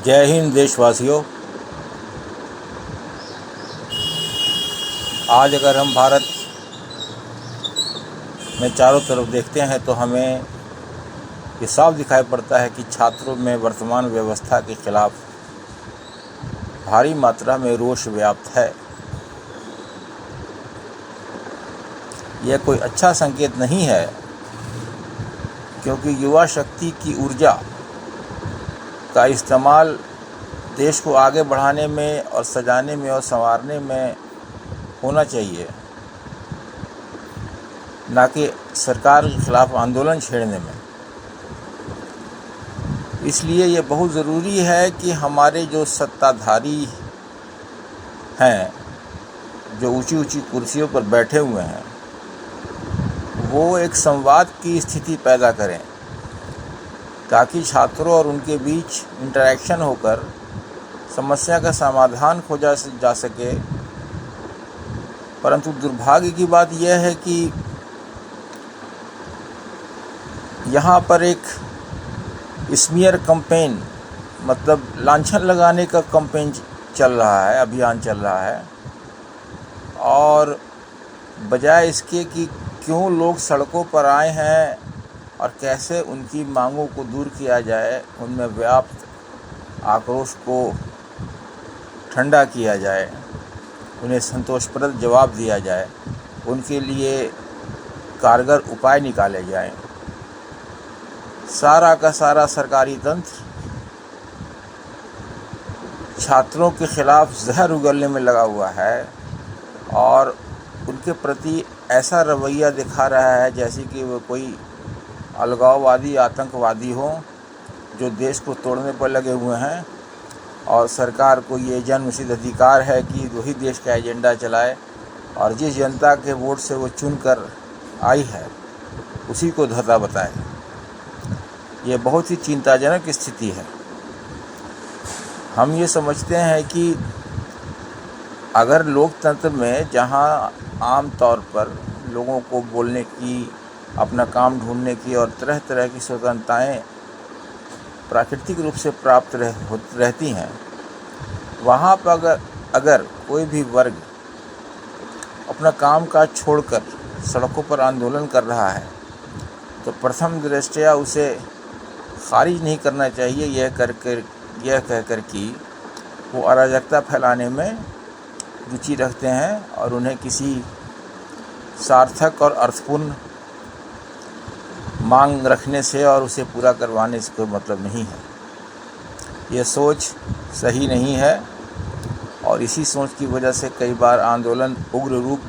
जय हिंद देशवासियों। आज अगर हम भारत में चारों तरफ देखते हैं तो हमें ये साफ दिखाई पड़ता है कि छात्रों में वर्तमान व्यवस्था के खिलाफ भारी मात्रा में रोष व्याप्त है। यह कोई अच्छा संकेत नहीं है, क्योंकि युवा शक्ति की ऊर्जा का इस्तेमाल देश को आगे बढ़ाने में और सजाने में और संवारने में होना चाहिए, ना कि सरकार के खिलाफ आंदोलन छेड़ने में। इसलिए ये बहुत ज़रूरी है कि हमारे जो सत्ताधारी हैं, जो ऊंची ऊंची कुर्सियों पर बैठे हुए हैं, वो एक संवाद की स्थिति पैदा करें, ताकि छात्रों और उनके बीच इंटरैक्शन होकर समस्या का समाधान खोजा जा सके। परंतु दुर्भाग्य की बात यह है कि यहाँ पर एक स्मीयर कैंपेन, मतलब लांछन लगाने का कैंपेन चल रहा है, अभियान चल रहा है। और बजाय इसके कि क्यों लोग सड़कों पर आए हैं और कैसे उनकी मांगों को दूर किया जाए, उनमें व्याप्त आक्रोश को ठंडा किया जाए, उन्हें संतोषप्रद जवाब दिया जाए, उनके लिए कारगर उपाय निकाले जाएं। सारा का सारा सरकारी तंत्र छात्रों के खिलाफ जहर उगलने में लगा हुआ है और उनके प्रति ऐसा रवैया दिखा रहा है जैसे कि वो कोई अलगाववादी, आतंकवादी हो, जो देश को तोड़ने पर लगे हुए हैं। और सरकार को ये जन्मसिद्ध अधिकार है कि वही देश का एजेंडा चलाए और जिस जनता के वोट से वो चुनकर आई है उसी को धर्ता बताए। ये बहुत ही चिंताजनक स्थिति है। हम ये समझते हैं कि अगर लोकतंत्र में, जहां आम तौर पर लोगों को बोलने की, अपना काम ढूंढने की और तरह तरह की स्वतंत्रताएं प्राकृतिक रूप से प्राप्त रहती हैं, वहाँ पर अगर कोई भी वर्ग अपना काम काज छोड़कर सड़कों पर आंदोलन कर रहा है, तो प्रथम दृष्टया उसे खारिज नहीं करना चाहिए, यह कहकर कि वो अराजकता फैलाने में रुचि रखते हैं और उन्हें किसी सार्थक और अर्थपूर्ण मांग रखने से और उसे पूरा करवाने से कोई मतलब नहीं है। यह सोच सही नहीं है और इसी सोच की वजह से कई बार आंदोलन उग्र रूप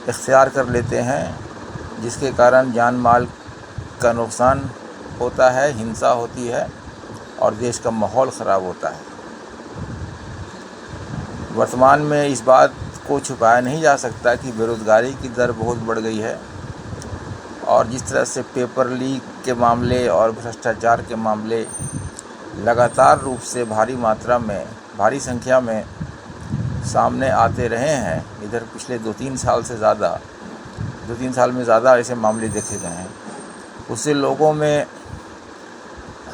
इख्तियार कर लेते हैं, जिसके कारण जान माल का नुकसान होता है, हिंसा होती है और देश का माहौल ख़राब होता है। वर्तमान में इस बात को छुपाया नहीं जा सकता कि बेरोज़गारी की दर बहुत बढ़ गई है और जिस तरह से पेपर लीक के मामले और भ्रष्टाचार के मामले लगातार रूप से भारी संख्या में सामने आते रहे हैं, इधर पिछले 2-3 साल में ज़्यादा ऐसे मामले देखे गए हैं, उससे लोगों में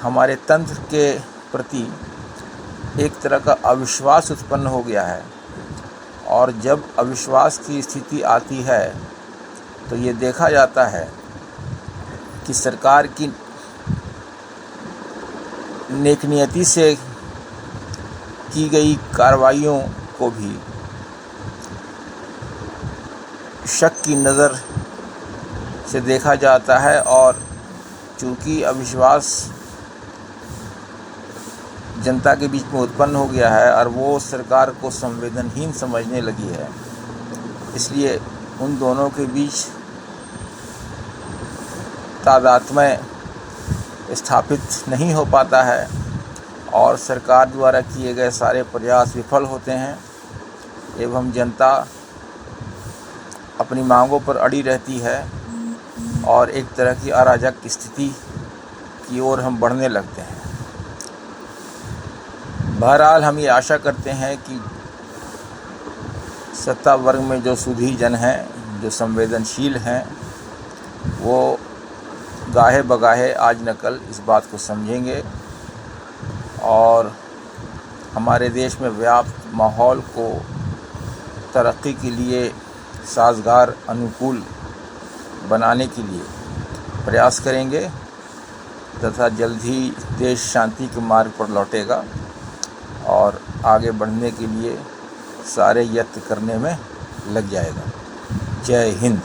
हमारे तंत्र के प्रति एक तरह का अविश्वास उत्पन्न हो गया है। और जब अविश्वास की स्थिति आती है तो ये देखा जाता है कि सरकार की नेकनियति से की गई कार्रवाइयों को भी शक की नज़र से देखा जाता है। और चूँकि अविश्वास जनता के बीच में उत्पन्न हो गया है और वो सरकार को संवेदनहीन समझने लगी है, इसलिए उन दोनों के बीच तादात्म्य स्थापित नहीं हो पाता है और सरकार द्वारा किए गए सारे प्रयास विफल होते हैं एवं जनता अपनी मांगों पर अड़ी रहती है और एक तरह की अराजक स्थिति की ओर हम बढ़ने लगते हैं। बहरहाल हम ये आशा करते हैं कि सत्ता वर्ग में जो सुधी जन हैं, जो संवेदनशील हैं, वो गाहे बगाहे आज न कल इस बात को समझेंगे और हमारे देश में व्याप्त माहौल को तरक्की के लिए साजगार अनुकूल बनाने के लिए प्रयास करेंगे तथा जल्द ही देश शांति के मार्ग पर लौटेगा और आगे बढ़ने के लिए सारे यत्न करने में लग जाएगा। जय हिंद।